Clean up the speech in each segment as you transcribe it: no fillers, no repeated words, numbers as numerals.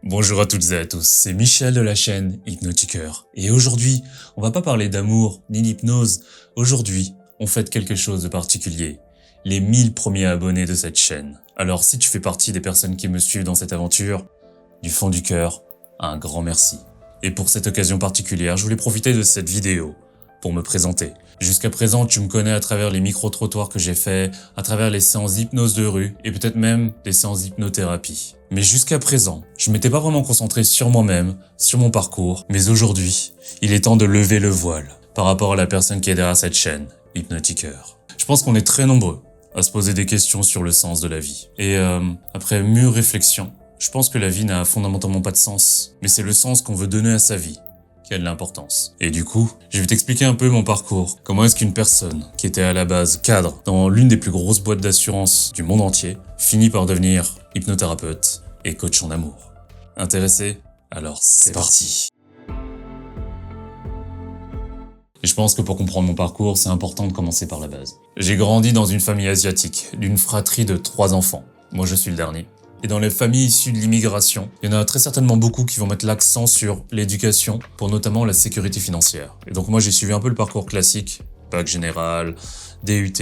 Bonjour à toutes et à tous, c'est Michel de la chaîne Hypnotiqueur. Et aujourd'hui, on va pas parler d'amour ni d'hypnose. Aujourd'hui, on fête quelque chose de particulier. Les 1000 premiers abonnés de cette chaîne. Alors si tu fais partie des personnes qui me suivent dans cette aventure, du fond du cœur, un grand merci. Et pour cette occasion particulière, je voulais profiter de cette vidéo pour me présenter. Jusqu'à présent, tu me connais à travers les micro-trottoirs que j'ai faits, à travers les séances d'hypnose de rue et peut-être même des séances d'hypnothérapie. Mais jusqu'à présent, je m'étais pas vraiment concentré sur moi-même, sur mon parcours, mais aujourd'hui, il est temps de lever le voile par rapport à la personne qui est derrière cette chaîne, Hypnotiqueur. Je pense qu'on est très nombreux à se poser des questions sur le sens de la vie. Et après mûre réflexion, je pense que la vie n'a fondamentalement pas de sens, mais c'est le sens qu'on veut donner à sa vie qui a de l'importance. Et du coup, je vais t'expliquer un peu mon parcours. Comment est-ce qu'une personne qui était à la base cadre dans l'une des plus grosses boîtes d'assurance du monde entier finit par devenir hypnothérapeute et coach en amour. Intéressé? Alors c'est parti. Et je pense que pour comprendre mon parcours, c'est important de commencer par la base. J'ai grandi dans une famille asiatique, d'une fratrie de 3 enfants. Moi je suis le dernier. Et dans les familles issues de l'immigration, il y en a très certainement beaucoup qui vont mettre l'accent sur l'éducation, pour notamment la sécurité financière. Et donc moi j'ai suivi un peu le parcours classique, bac général, DUT,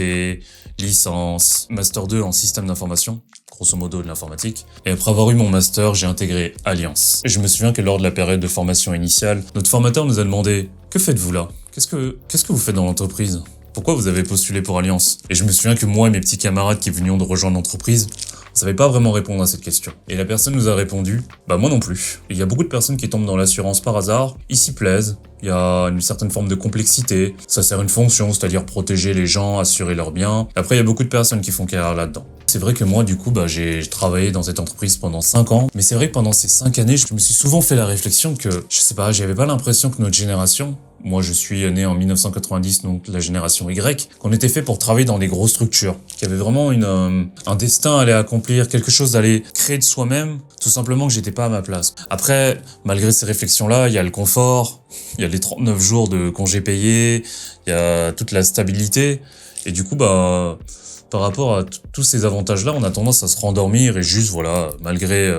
licence, master 2 en système d'information, grosso modo de l'informatique. Et après avoir eu mon master, j'ai intégré Alliance. Et je me souviens que lors de la période de formation initiale, notre formateur nous a demandé « Que faites-vous là ? Qu'est-ce que vous faites dans l'entreprise ? Pourquoi vous avez postulé pour Alliance ?» Et je me souviens que moi et mes petits camarades qui venions de rejoindre l'entreprise, on savait pas vraiment répondre à cette question. Et la personne nous a répondu, bah moi non plus. Et il y a beaucoup de personnes qui tombent dans l'assurance par hasard, ils s'y plaisent, il y a une certaine forme de complexité, ça sert une fonction, c'est-à-dire protéger les gens, assurer leurs biens. Après, il y a beaucoup de personnes qui font carrière là-dedans. C'est vrai que moi, du coup, j'ai travaillé dans cette entreprise pendant 5 ans, mais c'est vrai que pendant ces 5 années, je me suis souvent fait la réflexion que, je sais pas, j'avais pas l'impression que notre génération, moi je suis né en 1990, donc la génération Y, qu'on était fait pour travailler dans des grosses structures, qu'il y avait vraiment un destin à aller accomplir, quelque chose à aller créer de soi-même, tout simplement que j'étais pas à ma place. Après, malgré ces réflexions-là, il y a le confort, il y a les 39 jours de congés payés, il y a toute la stabilité, et du coup, par rapport à tous ces avantages-là, on a tendance à se rendormir et juste, voilà, malgré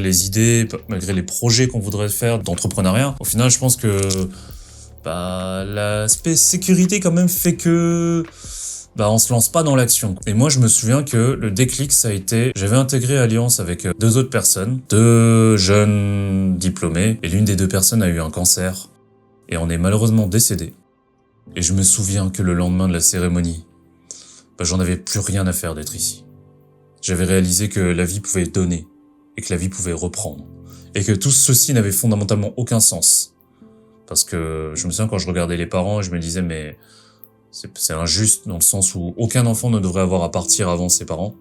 les idées, malgré les projets qu'on voudrait faire d'entrepreneuriat, au final, je pense que l'aspect sécurité quand même fait que on se lance pas dans l'action. Et moi, je me souviens que le déclic, ça a été, j'avais intégré Alliance avec 2 autres personnes, 2 jeunes diplômés, et l'une des 2 personnes a eu un cancer, et on est malheureusement décédé. Et je me souviens que le lendemain de la cérémonie, j'en avais plus rien à faire d'être ici. J'avais réalisé que la vie pouvait donner, et que la vie pouvait reprendre, et que tout ceci n'avait fondamentalement aucun sens. Parce que je me souviens quand je regardais les parents, je me disais mais c'est injuste dans le sens où aucun enfant ne devrait avoir à partir avant ses parents.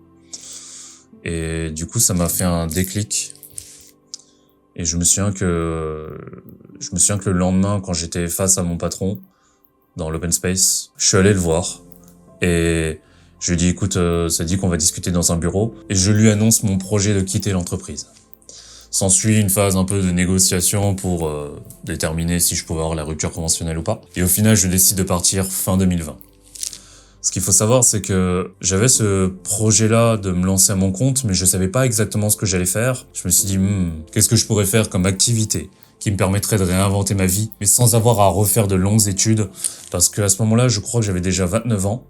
Et du coup, ça m'a fait un déclic. Et je me souviens que le lendemain, quand j'étais face à mon patron dans l'open space, je suis allé le voir et je lui ai dit écoute, ça dit qu'on va discuter dans un bureau et je lui annonce mon projet de quitter l'entreprise. S'ensuit une phase un peu de négociation pour déterminer si je pouvais avoir la rupture conventionnelle ou pas. Et au final, je décide de partir fin 2020. Ce qu'il faut savoir, c'est que j'avais ce projet-là de me lancer à mon compte, mais je savais pas exactement ce que j'allais faire. Je me suis dit, qu'est-ce que je pourrais faire comme activité qui me permettrait de réinventer ma vie, mais sans avoir à refaire de longues études. Parce qu'à ce moment-là, je crois que j'avais déjà 29 ans.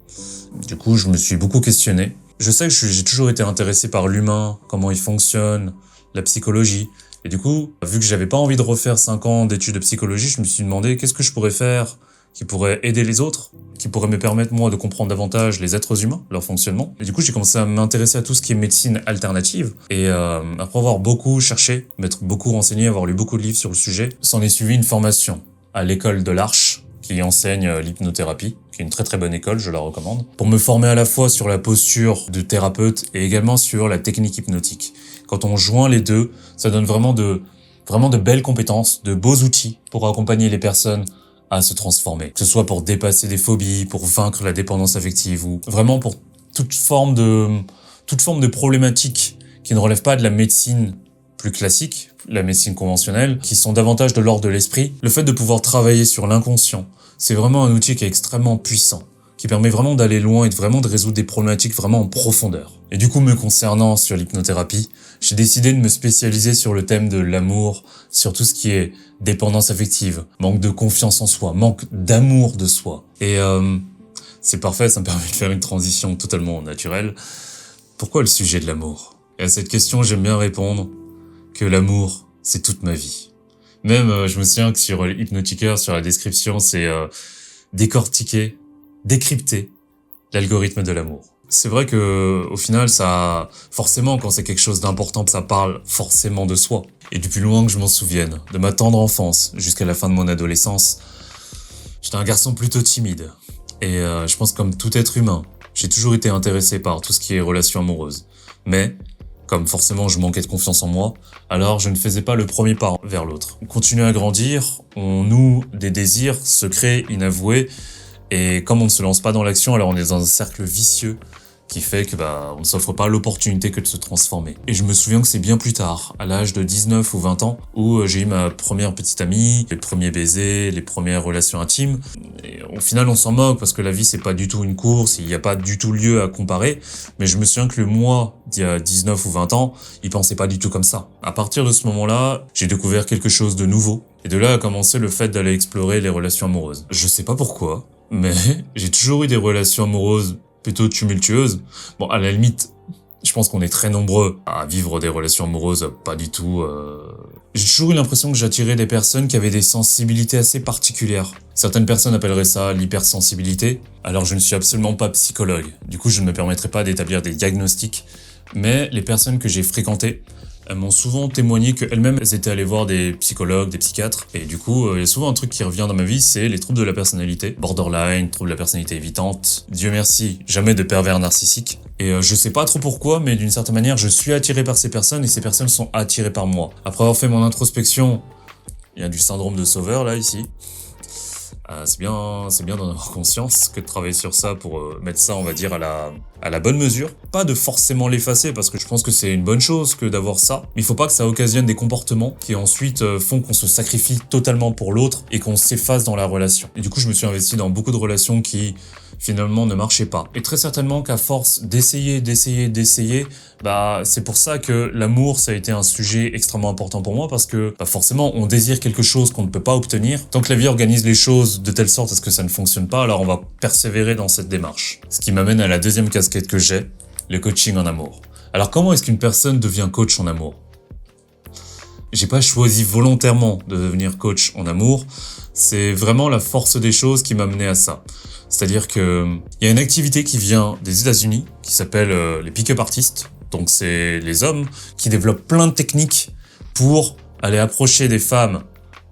Du coup, je me suis beaucoup questionné. Je sais que j'ai toujours été intéressé par l'humain, comment il fonctionne, la psychologie. Et du coup, vu que j'avais pas envie de refaire 5 ans d'études de psychologie, je me suis demandé qu'est-ce que je pourrais faire qui pourrait aider les autres, qui pourrait me permettre moi de comprendre davantage les êtres humains, leur fonctionnement. Et du coup, j'ai commencé à m'intéresser à tout ce qui est médecine alternative. Et après avoir beaucoup cherché, m'être beaucoup renseigné, avoir lu beaucoup de livres sur le sujet, s'en est suivi une formation à l'école de l'Arche, qui enseigne l'hypnothérapie, qui est une très très bonne école, je la recommande, pour me former à la fois sur la posture de thérapeute et également sur la technique hypnotique. Quand on joint les deux, ça donne vraiment de belles compétences, de beaux outils pour accompagner les personnes à se transformer. Que ce soit pour dépasser des phobies, pour vaincre la dépendance affective ou vraiment pour toute forme de problématique qui ne relève pas de la médecine plus classique, la médecine conventionnelle, qui sont davantage de l'ordre de l'esprit. Le fait de pouvoir travailler sur l'inconscient, c'est vraiment un outil qui est extrêmement puissant. qui permet vraiment d'aller loin et de résoudre des problématiques vraiment en profondeur. Et du coup, me concernant sur l'hypnothérapie, j'ai décidé de me spécialiser sur le thème de l'amour, sur tout ce qui est dépendance affective, manque de confiance en soi, manque d'amour de soi. Et c'est parfait, ça me permet de faire une transition totalement naturelle. Pourquoi le sujet de l'amour? Et à cette question, j'aime bien répondre que l'amour, c'est toute ma vie. Même, je me souviens que sur Hypnotiqueur, sur la description, c'est décortiquer, décrypter l'algorithme de l'amour. C'est vrai que au final, ça, forcément, quand c'est quelque chose d'important, ça parle forcément de soi. Et du plus loin que je m'en souvienne, de ma tendre enfance jusqu'à la fin de mon adolescence, j'étais un garçon plutôt timide. Et je pense comme tout être humain, j'ai toujours été intéressé par tout ce qui est relations amoureuses. Mais, comme forcément je manquais de confiance en moi, alors je ne faisais pas le premier pas vers l'autre. On continue à grandir, on noue des désirs secrets, inavoués, et comme on ne se lance pas dans l'action, alors on est dans un cercle vicieux qui fait que on ne s'offre pas l'opportunité que de se transformer. Et je me souviens que c'est bien plus tard, à l'âge de 19 ou 20 ans, où j'ai eu ma première petite amie, les premiers baisers, les premières relations intimes. Et au final, on s'en moque parce que la vie, c'est pas du tout une course, il n'y a pas du tout lieu à comparer. Mais je me souviens que le moi d'il y a 19 ou 20 ans, il pensait pas du tout comme ça. À partir de ce moment-là, j'ai découvert quelque chose de nouveau. Et de là a commencé le fait d'aller explorer les relations amoureuses. Je sais pas pourquoi, mais j'ai toujours eu des relations amoureuses plutôt tumultueuses. Bon, à la limite, je pense qu'on est très nombreux à vivre des relations amoureuses pas du tout... J'ai toujours eu l'impression que j'attirais des personnes qui avaient des sensibilités assez particulières. Certaines personnes appelleraient ça l'hypersensibilité. Alors je ne suis absolument pas psychologue. Du coup, je ne me permettrai pas d'établir des diagnostics. Mais les personnes que j'ai fréquentées, elles m'ont souvent témoigné qu'elles-mêmes étaient allées voir des psychologues, des psychiatres. Et du coup, il y a souvent un truc qui revient dans ma vie, c'est les troubles de la personnalité. Borderline, troubles de la personnalité évitante. Dieu merci, jamais de pervers narcissique. Et je sais pas trop pourquoi, mais d'une certaine manière, je suis attiré par ces personnes et ces personnes sont attirées par moi. Après avoir fait mon introspection, il y a du syndrome de sauveur là, ici. C'est bien d'en avoir conscience que de travailler sur ça pour mettre ça, on va dire, à la bonne mesure. Pas de forcément l'effacer parce que je pense que c'est une bonne chose que d'avoir ça. Mais il faut pas que ça occasionne des comportements qui ensuite font qu'on se sacrifie totalement pour l'autre et qu'on s'efface dans la relation. Et du coup, je me suis investi dans beaucoup de relations qui finalement ne marchaient pas. Et très certainement qu'à force d'essayer, c'est pour ça que l'amour, ça a été un sujet extrêmement important pour moi parce que forcément, on désire quelque chose qu'on ne peut pas obtenir. Tant que la vie organise les choses de telle sorte à ce que ça ne fonctionne pas, alors on va persévérer dans cette démarche. Ce qui m'amène à la deuxième casquette que j'ai, le coaching en amour. Alors comment est-ce qu'une personne devient coach en amour? J'ai pas choisi volontairement de devenir coach en amour, c'est vraiment la force des choses qui m'a mené à ça. C'est-à-dire que il y a une activité qui vient des États-Unis qui s'appelle les pick-up artists. Donc c'est les hommes qui développent plein de techniques pour aller approcher des femmes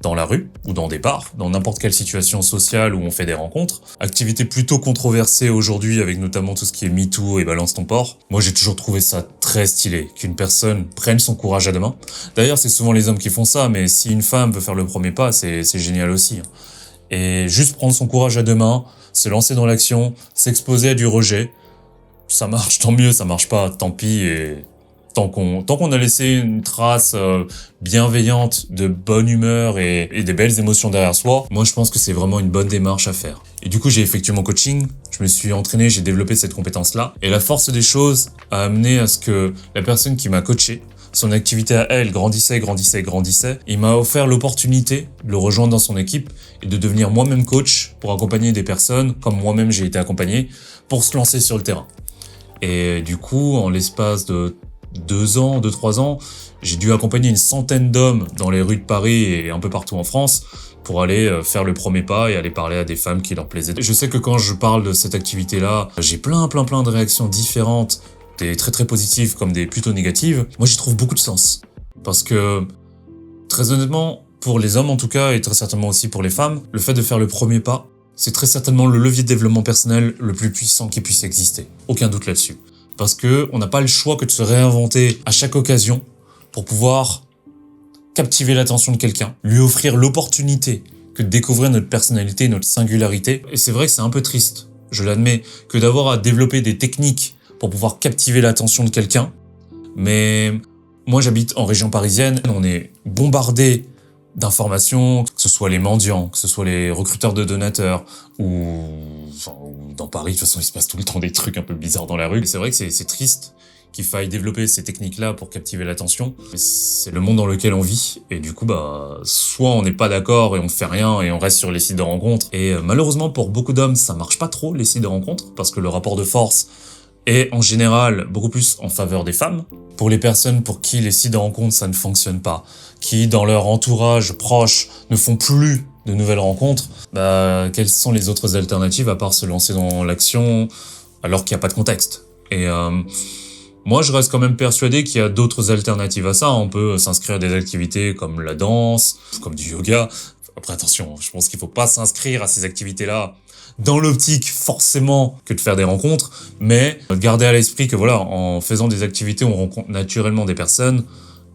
dans la rue ou dans des bars, dans n'importe quelle situation sociale où on fait des rencontres. Activité plutôt controversée aujourd'hui avec notamment tout ce qui est MeToo et Balance ton porc. Moi j'ai toujours trouvé ça très stylé qu'une personne prenne son courage à deux mains. D'ailleurs c'est souvent les hommes qui font ça, mais si une femme veut faire le premier pas, c'est génial aussi. Et juste prendre son courage à deux mains, se lancer dans l'action, s'exposer à du rejet, ça marche, tant mieux, ça marche pas, tant pis, et tant qu'on a laissé une trace bienveillante, de bonne humeur et des belles émotions derrière soi, moi je pense que c'est vraiment une bonne démarche à faire. Et du coup j'ai effectué mon coaching, je me suis entraîné, j'ai développé cette compétence-là, et la force des choses a amené à ce que la personne qui m'a coaché, son activité à elle grandissait. Il m'a offert l'opportunité de le rejoindre dans son équipe et de devenir moi-même coach pour accompagner des personnes, comme moi-même j'ai été accompagné, pour se lancer sur le terrain. Et du coup, en l'espace de 2-3 ans, j'ai dû accompagner une centaine d'hommes dans les rues de Paris et un peu partout en France pour aller faire le premier pas et aller parler à des femmes qui leur plaisaient. Je sais que quand je parle de cette activité-là, j'ai plein de réactions différentes, des très positives comme des plutôt négatives. Moi, j'y trouve beaucoup de sens. Parce que, très honnêtement, pour les hommes en tout cas, et très certainement aussi pour les femmes, le fait de faire le premier pas, c'est très certainement le levier de développement personnel le plus puissant qui puisse exister. Aucun doute là-dessus. Parce que on n'a pas le choix que de se réinventer à chaque occasion pour pouvoir captiver l'attention de quelqu'un, lui offrir l'opportunité que de découvrir notre personnalité, notre singularité. Et c'est vrai que c'est un peu triste, je l'admets, que d'avoir à développer des techniques pour pouvoir captiver l'attention de quelqu'un. Mais moi, j'habite en région parisienne, on est bombardé d'informations, que ce soit les mendiants, que ce soit les recruteurs de donateurs, ou dans Paris, de toute façon, il se passe tout le temps des trucs un peu bizarres dans la rue. Et c'est vrai que c'est triste qu'il faille développer ces techniques-là pour captiver l'attention. C'est le monde dans lequel on vit, et du coup, soit on n'est pas d'accord et on fait rien et on reste sur les sites de rencontres. Et malheureusement, pour beaucoup d'hommes, ça marche pas trop, les sites de rencontres, parce que le rapport de force est en général beaucoup plus en faveur des femmes. Pour les personnes pour qui les sites de rencontres, ça ne fonctionne pas, qui dans leur entourage proche ne font plus de nouvelles rencontres, quelles sont les autres alternatives à part se lancer dans l'action alors qu'il n'y a pas de contexte? Et moi, je reste quand même persuadé qu'il y a d'autres alternatives à ça. On peut s'inscrire à des activités comme la danse, comme du yoga. Après, attention, je pense qu'il faut pas s'inscrire à ces activités-là dans l'optique forcément que de faire des rencontres, mais garder à l'esprit que voilà, en faisant des activités où on rencontre naturellement des personnes,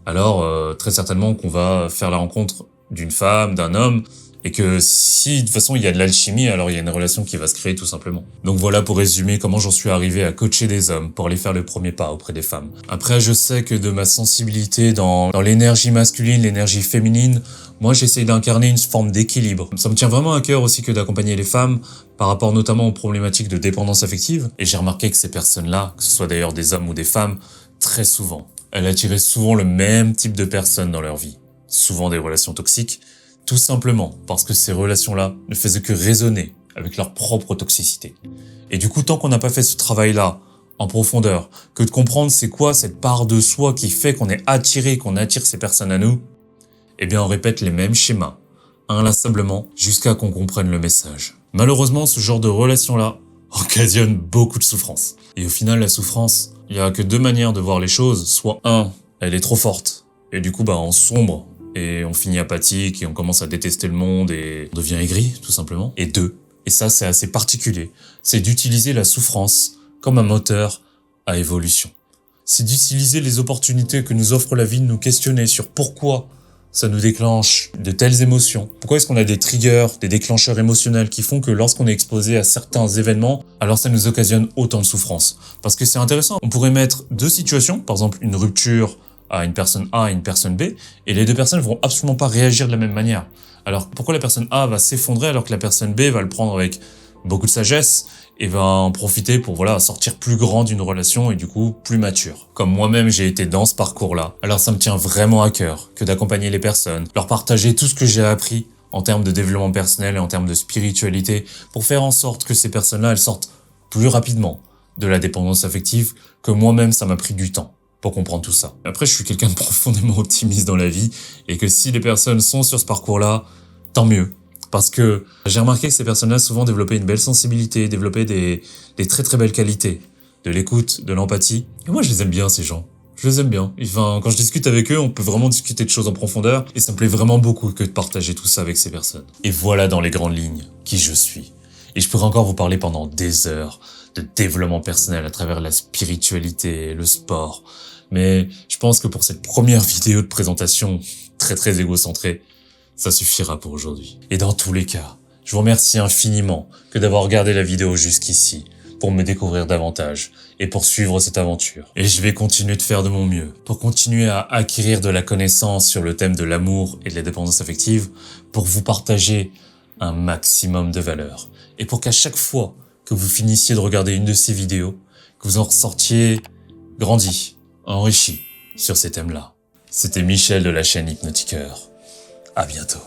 alors très certainement qu'on va faire la rencontre d'une femme, d'un homme, et que si de toute façon il y a de l'alchimie, alors il y a une relation qui va se créer tout simplement. Donc voilà pour résumer comment j'en suis arrivé à coacher des hommes pour aller faire le premier pas auprès des femmes. Après, je sais que de ma sensibilité dans l'énergie masculine, l'énergie féminine, moi j'essaye d'incarner une forme d'équilibre. Ça me tient vraiment à cœur aussi que d'accompagner les femmes par rapport notamment aux problématiques de dépendance affective. Et j'ai remarqué que ces personnes-là, que ce soit d'ailleurs des hommes ou des femmes, très souvent, elles attiraient souvent le même type de personnes dans leur vie. Souvent des relations toxiques, tout simplement parce que ces relations-là ne faisaient que résonner avec leur propre toxicité. Et du coup, tant qu'on n'a pas fait ce travail-là en profondeur, que de comprendre c'est quoi cette part de soi qui fait qu'on est attiré, qu'on attire ces personnes à nous, eh bien on répète les mêmes schémas, inlassablement, jusqu'à qu'on comprenne le message. Malheureusement, ce genre de relation-là occasionne beaucoup de souffrance. Et au final, la souffrance, il y a que deux manières de voir les choses. Soit elle est trop forte, et du coup on sombre, et on finit apathique, et on commence à détester le monde, et on devient aigri, tout simplement. Et deux, et ça c'est assez particulier, c'est d'utiliser la souffrance comme un moteur à évolution. C'est d'utiliser les opportunités que nous offre la vie de nous questionner sur pourquoi ça nous déclenche de telles émotions. Pourquoi est-ce qu'on a des triggers, des déclencheurs émotionnels qui font que lorsqu'on est exposé à certains événements, alors ça nous occasionne autant de souffrance? Parce que c'est intéressant. On pourrait mettre deux situations, par exemple une rupture à une personne A et une personne B, et les deux personnes vont absolument pas réagir de la même manière. Alors pourquoi la personne A va s'effondrer alors que la personne B va le prendre avec beaucoup de sagesse et va en profiter pour sortir plus grand d'une relation et du coup plus mature. Comme moi-même j'ai été dans ce parcours-là, alors ça me tient vraiment à cœur que d'accompagner les personnes, leur partager tout ce que j'ai appris en termes de développement personnel et en termes de spiritualité pour faire en sorte que ces personnes-là elles sortent plus rapidement de la dépendance affective que moi-même ça m'a pris du temps pour comprendre tout ça. Après, je suis quelqu'un de profondément optimiste dans la vie et que si les personnes sont sur ce parcours-là, tant mieux. Parce que j'ai remarqué que ces personnes-là souvent développaient une belle sensibilité, développaient des très très belles qualités, de l'écoute, de l'empathie. Et moi, je les aime bien, ces gens. Je les aime bien. Enfin, quand je discute avec eux, on peut vraiment discuter de choses en profondeur et ça me plaît vraiment beaucoup que de partager tout ça avec ces personnes. Et voilà dans les grandes lignes qui je suis. Et je pourrais encore vous parler pendant des heures de développement personnel à travers la spiritualité, le sport. Mais je pense que pour cette première vidéo de présentation très très égocentrée, ça suffira pour aujourd'hui. Et dans tous les cas, je vous remercie infiniment que d'avoir regardé la vidéo jusqu'ici pour me découvrir davantage et pour suivre cette aventure. Et je vais continuer de faire de mon mieux pour continuer à acquérir de la connaissance sur le thème de l'amour et de la dépendance affective pour vous partager un maximum de valeur. Et pour qu'à chaque fois que vous finissiez de regarder une de ces vidéos, que vous en ressortiez grandi, enrichi sur ces thèmes-là. C'était Michel de la chaîne Hypnotiqueur. À bientôt.